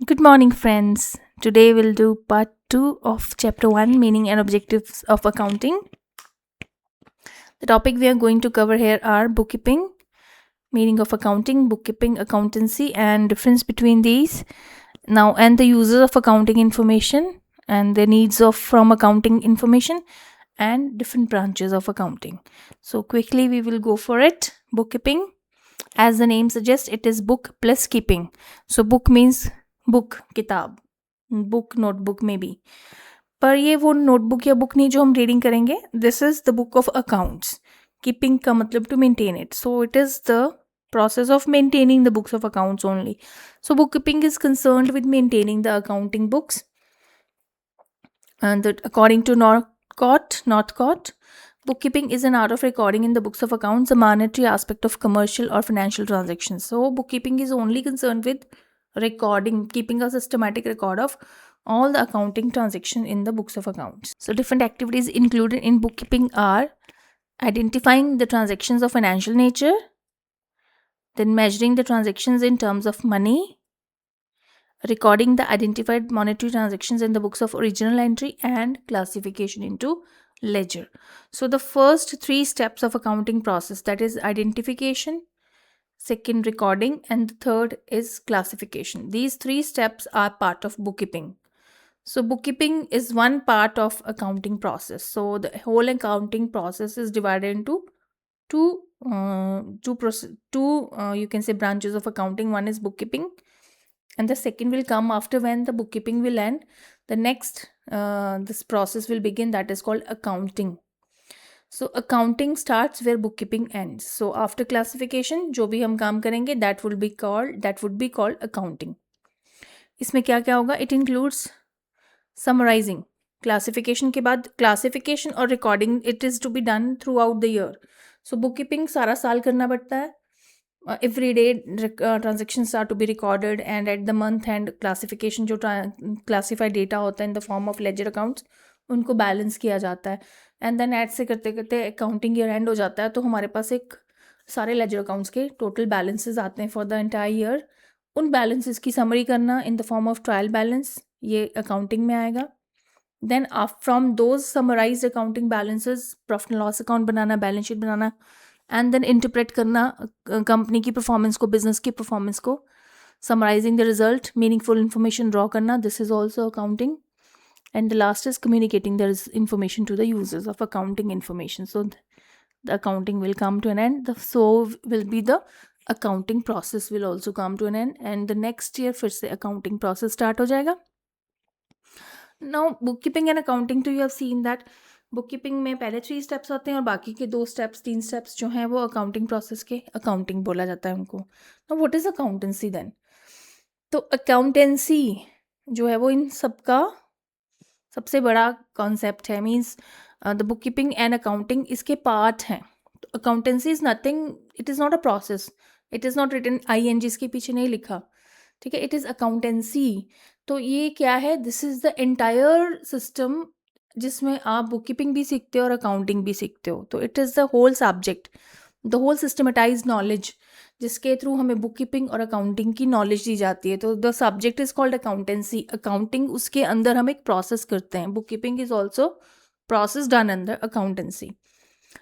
Good morning, friends. Today we'll do part 2 of chapter 1, Meaning and Objectives of Accounting. The topic we are going to cover here are bookkeeping, meaning of accounting, bookkeeping, accountancy, and difference between these. Now, and the uses of accounting information and the needs of from accounting information and different branches of accounting. So, quickly we will go for it. Bookkeeping, as the name suggests, it is book plus keeping. So, book means book, किताब, book notebook में भी, पर ये वो notebook या book नहीं जो हम रीडिंग करेंगे. This is the book of accounts. Keeping का मतलब to maintain it, so it is the process of maintaining the books of accounts only. So bookkeeping is concerned with maintaining the accounting books, and that according to Northcott, bookkeeping is an art of recording in the books of accounts a monetary aspect of commercial or financial transactions. So bookkeeping is only concerned with recording, keeping a systematic record of all the accounting transaction in the books of accounts. So different activities included in bookkeeping are identifying the transactions of financial nature, then measuring the transactions in terms of money, recording the identified monetary transactions in the books of original entry, and classification into ledger. So the first 3 steps of accounting process, that is identification, second recording, and the third is classification. These 3 steps are part of bookkeeping. So bookkeeping is one part of accounting process. So the whole accounting process is divided into two you can say branches of accounting. One is bookkeeping, and the second will come after when the bookkeeping will end. The next this process will begin, that is called accounting. So accounting starts where bookkeeping ends. So after classification जो भी हम काम करेंगे that would be called accounting. इसमें क्या क्या होगा? It includes summarizing. Classification के बाद classification और recording, it is to be done throughout the year. So bookkeeping सारा साल करना पड़ता है. Every day transactions are to be recorded, and at the month end classification जो classified data होता है in the form of ledger accounts, उनको balance किया जाता है. एंड देन ऐड से करते करते अकाउंटिंग ईयर एंड हो जाता है, तो हमारे पास एक सारे लेजर अकाउंट्स के टोटल बैलेंसेस आते हैं फॉर द एंटायर ईयर. उन बैलेंसेस की समरी करना in the form of trial balance, ये अकाउंटिंग में आएगा. Then from those summarise accounting balances profit and loss account बनाना, बैलेंस शीट बनाना, एंड देन इंटरप्रेट करना कंपनी की परफॉर्मेंस को, बिजनेस की परफॉर्मेंस को, summarising the result, meaningful information draw करना, this is also accounting. And the last is communicating the information to the users of accounting information. So the accounting will come to an end. So will be the accounting process will also come to an end, and the next year फिर से accounting process start हो जाएगा. Now bookkeeping and accounting, तो you have seen that bookkeeping में पहले 3 steps होते हैं और बाकी के 2 steps 3 steps जो हैं वो accounting process के accounting बोला जाता है उनको. Now what is accountancy then? तो accountancy जो है वो इन सबका सबसे बड़ा कॉन्सेप्ट है. Means the book keeping and accounting इसके पार्ट हैं. तो accountancy is nothing, it is not a process, it is not written ING इसके पीछे नहीं लिखा, ठीक है. It is accountancy. तो ये क्या है? This is the entire system जिसमें आप बुक कीपिंग भी सीखते हो और अकाउंटिंग भी सीखते हो. तो it is the whole subject, the whole systematise knowledge जिसके थ्रू हमें बुक कीपिंग और अकाउंटिंग की नॉलेज दी जाती है. तो the subject is called accountancy. Accounting उसके अंदर हम एक प्रोसेस करते हैं. Book keeping is also process done under accountancy.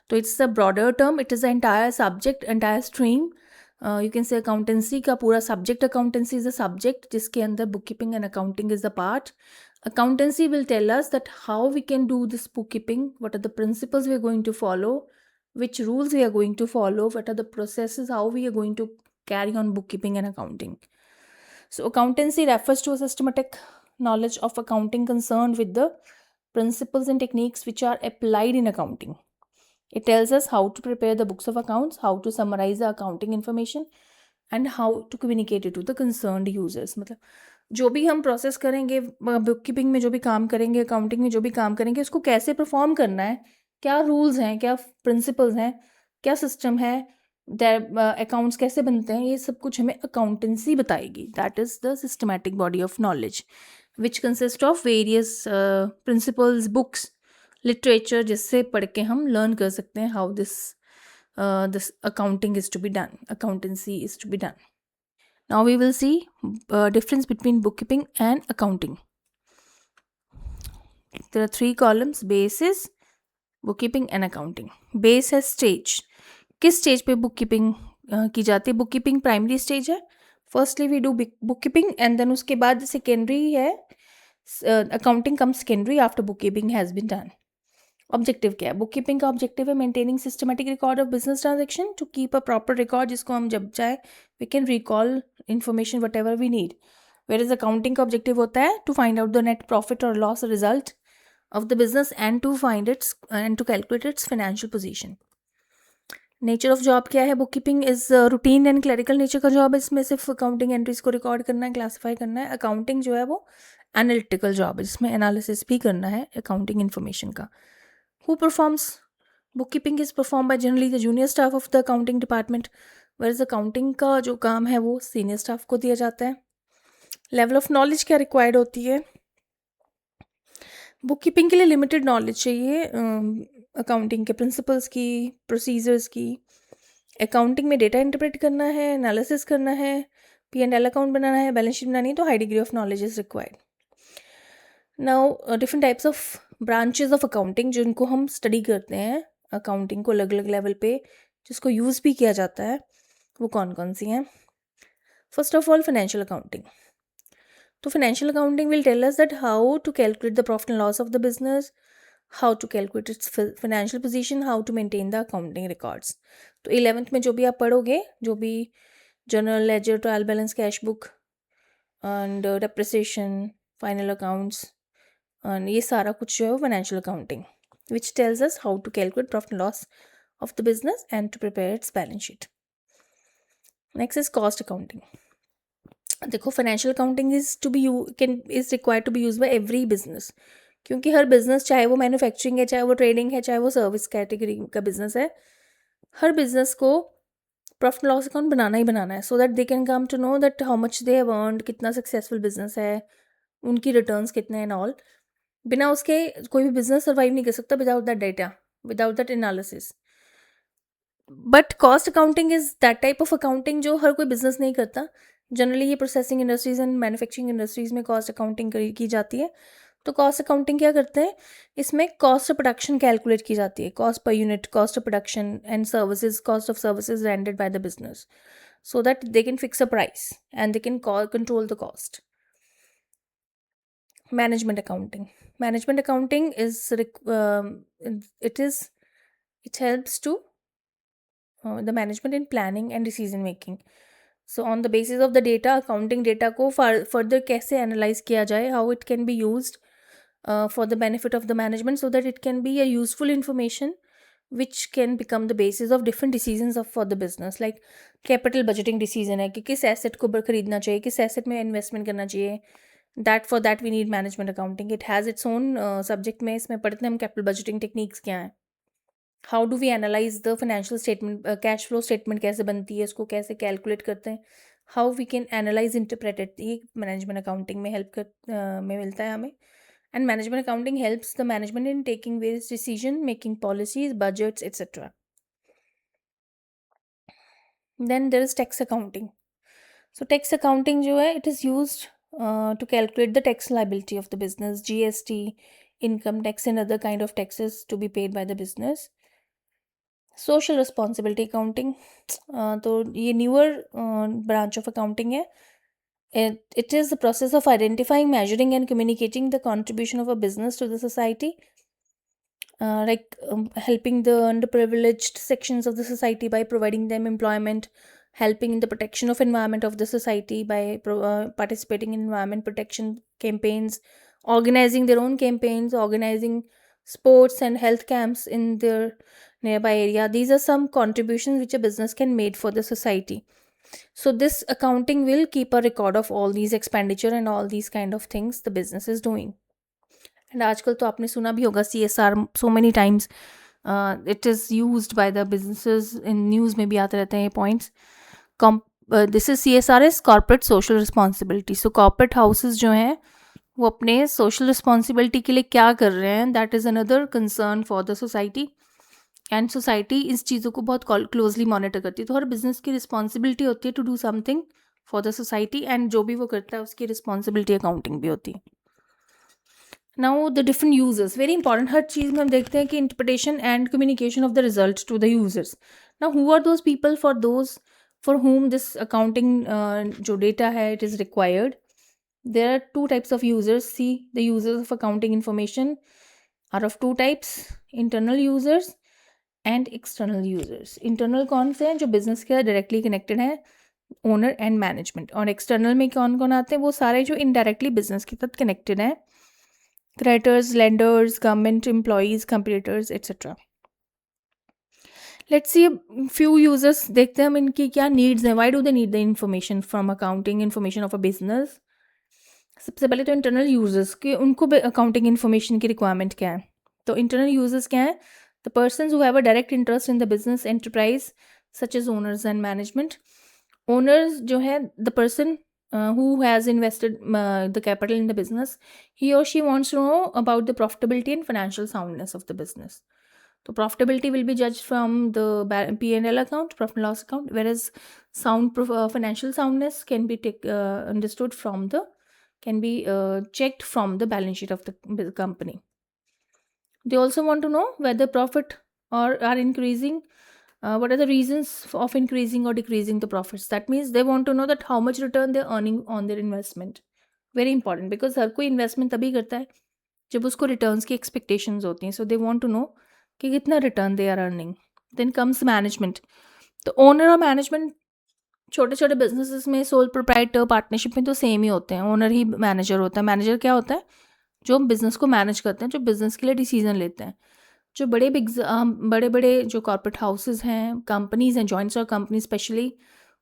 तो it's a broader term, it is a entire subject, entire stream. You can say accountancy का पूरा subject, accountancy is a subject जिसके अंदर book keeping and accounting is the part. Accountancy will tell us that how we can do this bookkeeping, what are the principles we are going to follow, which rules we are going to follow, what are the processes, how we are going to carry on bookkeeping and accounting. So accountancy refers to a systematic knowledge of accounting concerned with the principles and techniques which are applied in accounting. It tells us how to prepare the books of accounts, how to summarize the accounting information, and how to communicate it to the concerned users. मतलब जो भी हम process करेंगे, book keeping में जो भी काम करेंगे, अकाउंटिंग में जो भी काम करेंगे, उसको कैसे परफॉर्म करना है, क्या रूल्स हैं, क्या प्रिंसिपल्स हैं, क्या सिस्टम है, अकाउंट्स कैसे बनते हैं, ये सब कुछ हमें अकाउंटेंसी बताएगी. That is the systematic body of knowledge which consist of various principles, books, literature, जिससे पढ़ के हम लर्न कर सकते हैं how this accounting is to be done, accountancy is to be done. Now we will see difference between bookkeeping and accounting. There are 3 columns: basis, bookkeeping and accounting. Base है stage. किस stage पे bookkeeping की जाती है? Bookkeeping primary stage है. Firstly we do bookkeeping and then उसके बाद secondary है. Accounting come secondary after bookkeeping has been done. Objective क्या है? बुककीपिंग का ऑब्जेक्टिव है maintaining systematic record of business transaction to keep a proper record, जिसको हम जब चाहे we can recall information whatever we need. Where is accounting का objective होता है to find out the net profit और loss result of the business and to find its and to calculate its financial position. Nature of job क्या है? Bookkeeping is routine and clerical nature का job है. इसमें सिर्फ accounting entries को record करना है, क्लासीफाई करना है. अकाउंटिंग जो है वो एनालिटिकल जॉब है, जिसमें एनालिसिस भी करना है अकाउंटिंग इन्फॉर्मेशन का. Who performs bookkeeping? Is perform by generally the junior staff of the accounting department, where accounting का जो काम है वो सीनियर स्टाफ को दिया जाता है. लेवल ऑफ नॉलेज क्या रिक्वायर्ड होती है? बुककीपिंग के लिए लिमिटेड नॉलेज चाहिए अकाउंटिंग के प्रिंसिपल्स की, प्रोसीजर्स की. अकाउंटिंग में डेटा इंटरप्रेट करना है, एनालिसिस करना है, P&L अकाउंट बनाना है, बैलेंस शीट बनानी है, तो high degree of knowledge is required. Now different types of branches of accounting जिनको हम स्टडी करते हैं अकाउंटिंग को अलग अलग लेवल पे, जिसको यूज़ भी किया जाता है, वो कौन कौन सी हैं? First of all financial accounting. तो financial accounting will tell us that how to calculate the profit and loss of the business, how to calculate its financial position, how to maintain the accounting records. तो 11th में जो भी आप पढ़ोगे, जो भी journal, ledger, trial balance, cash book and depreciation, final accounts, and ये सारा कुछ जो है वो financial accounting which tells us how to calculate profit and loss of the business and to prepare its balance sheet. Next is cost accounting. देखो, financial accounting is required to be use by every business, क्योंकि हर business, चाहे वो manufacturing है, चाहे वो trading है, चाहे वो सर्विस कैटेगरी का बिजनेस है, हर बिजनेस को प्रॉफिट लॉस अकाउंट बनाना ही बनाना है, so that they can come to know that how much they have earned, कितना सक्सेसफुल बिजनेस है, उनकी रिटर्न्स कितने हैं एंड ऑल. बिना उसके कोई भी बिजनेस सर्वाइव नहीं कर सकता without that data, without that analysis. But cost accounting is that type of accounting जो हर कोई बिजनेस नहीं करता. जनरली ये processing industries and manufacturing industries में कॉस्ट अकाउंटिंग की जाती है. तो कॉस्ट अकाउंटिंग क्या करते हैं? इसमें कॉस्ट ऑफ प्रोडक्शन कैलकुलेट की जाती है, cost per unit, cost of production and services, cost of services rendered by the business, so that they can fix a price and they can control the cost. Management accounting. Management accounting is it helps to the management in planning and decision making. So on the basis of the data, accounting data को further कैसे analyze किया जाए, how it can be used for the benefit of the management, so that it can be a useful information which can become the basis of different decisions for the business. Like capital budgeting decision है कि किस asset को खरीदना चाहिए, किस asset में investment करना चाहिए. For that we need management accounting. It has its own subject में, इसमें पढ़ते हैं हम capital budgeting techniques क्या हैं. How do we analyze the financial statement, cash flow statement कैसे बनती है, उसको कैसे calculate करते हैं, how we can analyze, interpret it, ये management accounting में help में मिलता है हमें. And management accounting helps the management in taking various decision, making policies, budgets, etc. Then there is tax accounting. So tax accounting जो है, it is used to calculate the tax liability of the business, GST, income tax and other kind of taxes to be paid by the business. Social responsibility accounting, तो ये newer branch of accounting है. It is the process of identifying, measuring and communicating the contribution of a business to the society, like helping the underprivileged sections of the society by providing them employment, helping in the protection of environment of the society by participating in environment protection campaigns, organizing their own campaigns, organizing sports and health camps in their nearby area. These are some contributions which a business can make for the society. So this accounting will keep a record of all these expenditure and all these kind of things the business is doing. And आजकल तो आपने सुना भी होगा CSR, so many times it is used by the businesses, in news में भी आते रहते हैं ये points. This is CSR is corporate social responsibility. So corporate houses जो हैं वो अपने social responsibility के लिए क्या कर रहे हैं, that is another concern for the society. And society इस चीज़ों को बहुत क्लोजली मॉनिटर करती है. तो हर बिजनेस की रिस्पॉन्सिबिलिटी होती है to do something for the society, and जो भी वो करता है उसकी रिस्पॉन्सिबिलिटी अकाउंटिंग भी होती है. Now the different users, very important. हर चीज़ में हम देखते हैं कि interpretation and communication of the result to the users. Now who are those people for whom this accounting जो data है it is required. There are two types of users. See, the users of accounting information are of two types: internal users and external users. Internal कौन से हैं? जो business के directly connected हैं, owner and management. और external में कौन कौन आते हैं? वो सारे जो इनडायरेक्टली बिजनेस के साथ कनेक्टेड हैं, creditors, lenders, government employees, competitors etcetera. Let's see few users, देखते हैं हम इनकी क्या नीड्स हैं. Why do they need the information from accounting information of a business? सबसे पहले तो इंटरनल यूजर्स के, उनको अकाउंटिंग इन्फॉर्मेशन की रिक्वायरमेंट क्या है. तो इंटरनल यूजर्स क्या है? The persons who have a direct interest in the business enterprise such as owners and management. Owners जो है the person who has invested the capital in the business, he or she wants to know about the profitability and financial soundness of the business. So profitability will be judged from the P&L account, profit and loss account, whereas financial soundness can be understood from can be checked from the balance sheet of the company. They also want to know whether profit are increasing. What are the reasons of increasing or decreasing the profits? That means they want to know that how much return they're earning on their investment. Very important, because हर कोई investment तभी करता है जब उसको returns की expectations होती हैं. So they want to know कि कितना return they are earning. Then comes management. तो ओनर और मैनेजमेंट छोटे छोटे बिजनेसेस में, सोल प्रोप्राइटर पार्टनरशिप में तो सेम ही होते हैं. ओनर ही मैनेजर होता है. मैनेजर क्या होता है? जो बिजनेस को मैनेज करते हैं, जो बिजनेस के लिए डिसीजन लेते हैं. जो बड़े बड़े जो कॉर्पोरेट हाउसेस हैं, कंपनीज हैं, जॉइंट्स और कंपनी स्पेशली,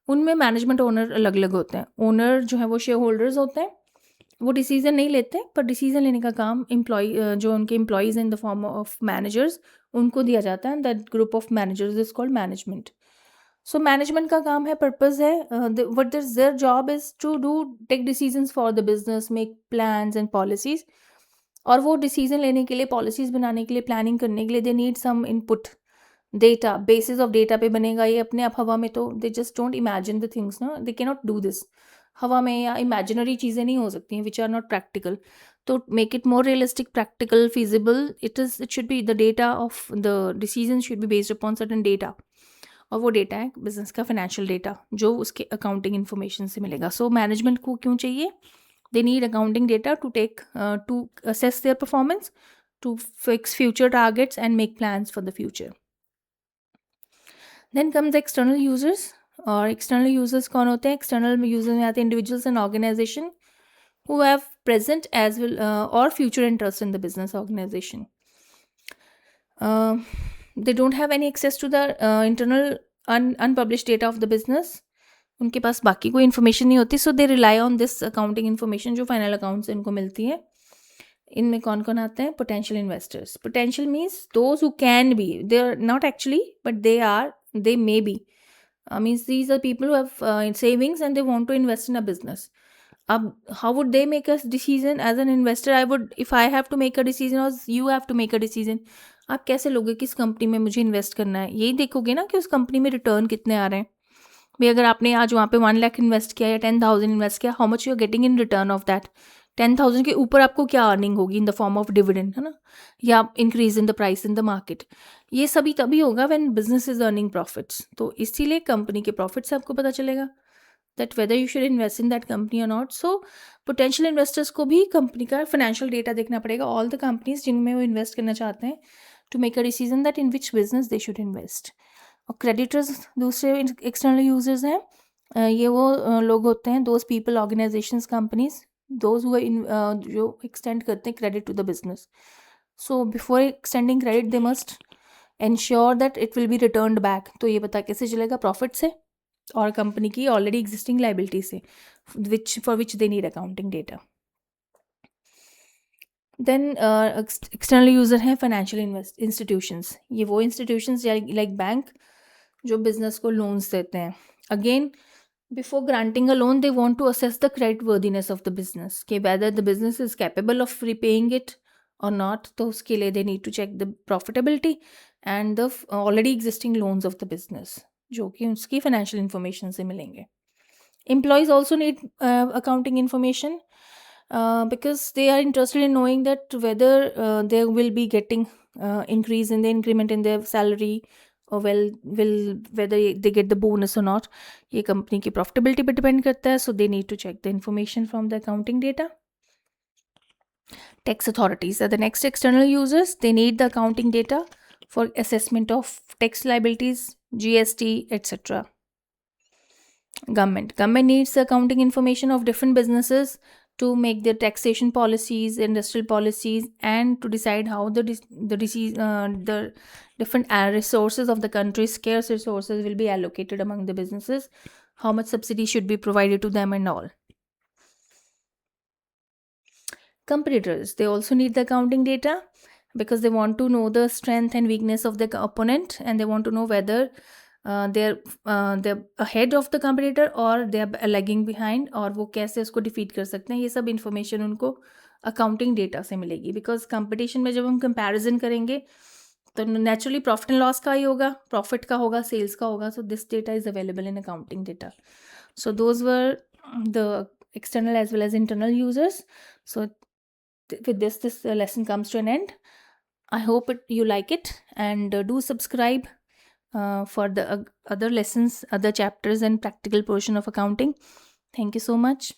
उनमें मैनेजमेंट ओनर अलग अलग होते हैं. ओनर जो है वो शेयर होल्डर्स होते हैं. वो डिसीजन नहीं लेते, पर डिसीजन लेने का काम जो उनके एम्प्लॉयज़ हैं in the form of managers, उनको दिया जाता है. That group of managers is called management. So management का काम है, पर्पस है, what is their job is to do take decisions for the business, make plans and policies. और वो डिसीजन लेने के लिए, पॉलिसीज बनाने के लिए, प्लानिंग करने के लिए they need some input. Data, basis of data पे बनेगा ये. अपने आप हवा में तो they just don't imagine the things ना, they can not do this. हवा में या इमेजिनरी चीज़ें नहीं हो सकती हैं विच आर नॉट प्रैक्टिकल. तो make it more realistic, practical, feasible, it should be the data of the decision should be based upon certain data. और वो डेटा है बिजनेस का फाइनेंशियल डेटा, जो उसके अकाउंटिंग इन्फॉर्मेशन से मिलेगा. सो मैनेजमेंट को क्यों चाहिए? They need accounting data to assess their performance, to fix future targets and make plans for the future. Then comes the external users. और external users कौन होते हैं? External users में आते हैं individuals and organization who have present as well or future interest in the business organization. They don't have any access to the internal unpublished data of the business. उनके पास बाकी कोई information नहीं होती. So they rely on this accounting information जो final account से इनको मिलती है. इनमें कौन कौन आते हैं? Potential investors. Potential means those who can be, they are not actually, but they may be. Means these are people who have savings and they want to invest in a business. अब how would they make a decision? As an investor I would, if I have to make a decision और you have to make a decision, आप कैसे लोगे किस company में मुझे invest करना है? यही देखोगे ना कि उस कंपनी में रिटर्न कितने आ रहे हैं. भाई अगर आपने आज वहाँ पे 1 लाख इन्वेस्ट किया या 10,000 इन्वेस्ट किया, how much you are getting in return of that? 10,000 के ऊपर आपको क्या अर्निंग होगी in the form of dividend, है ना, या increase in the price in the market. ये सभी तभी होगा when business is earning profits. तो इसीलिए कंपनी के प्रॉफिट से आपको पता चलेगा that whether you should invest in that company और नॉट. सो पोटेंशियल इन्वेस्टर्स को भी कंपनी का फाइनेंशियल डेटा देखना पड़ेगा, ऑल द कंपनीज जिनमें वो इन्वेस्ट करना चाहते हैं, to make a decision that in which business they should invest. और क्रेडिटर्स दूसरे एक्सटर्नल यूजर्स हैं. ये वो लोग होते हैं, those people, organisations, companies, those who जो एक्सटेंड करते हैं credit to the business. So before extending credit they must ensure that it will be returned back. तो ये पता कैसे चलेगा? प्रॉफिट से और कंपनी की ऑलरेडी एग्जिस्टिंग लाइबिलिटी से, for which they need accounting data. Then external user हैं फाइनेंशियल इंस्टीट्यूशंस. ये वो इंस्टीट्यूशंस लाइक बैंक जो बिजनेस को लोन्स देते हैं. Again, before granting a loan, they want to assess the credit worthiness of the business, कि whether the business is capable of repaying it or not. तो उसके लिए they need to check the profitability and the already existing loans of the business, जो कि उसकी financial information से मिलेंगे. Employees also need accounting information because they are interested in knowing that whether they will be getting increase in the increment in their salary, or will whether they get the bonus or not. ये company की profitability पे depend करता है, so they need to check the information from the accounting data. Tax authorities are the next external users. They need the accounting data for assessment of tax liabilities, GST, etc. Government needs the accounting information of different businesses to make their taxation policies, industrial policies, and to decide how the different resources of the country's scarce resources will be allocated among the businesses, how much subsidy should be provided to them, and all. Competitors, they also need the accounting data because they want to know the strength and weakness of the opponent, and they want to know whether they're ahead of the competitor or they're lagging behind, और वो कैसे उसको defeat कर सकते हैं. ये सब information उनको अकाउंटिंग डेटा से मिलेगी, बिकॉज कंपटीशन में जब हम कंपैरिजन करेंगे तो नेचुरली प्रॉफिट एंड लॉस का ही होगा, प्रॉफिट का होगा, सेल्स का होगा. So this data is available in accounting data. So those were the external as well as internal users. So with this lesson comes to an end. I hope you like it, and do subscribe for the other lessons, other chapters, and practical portion of accounting. Thank you so much.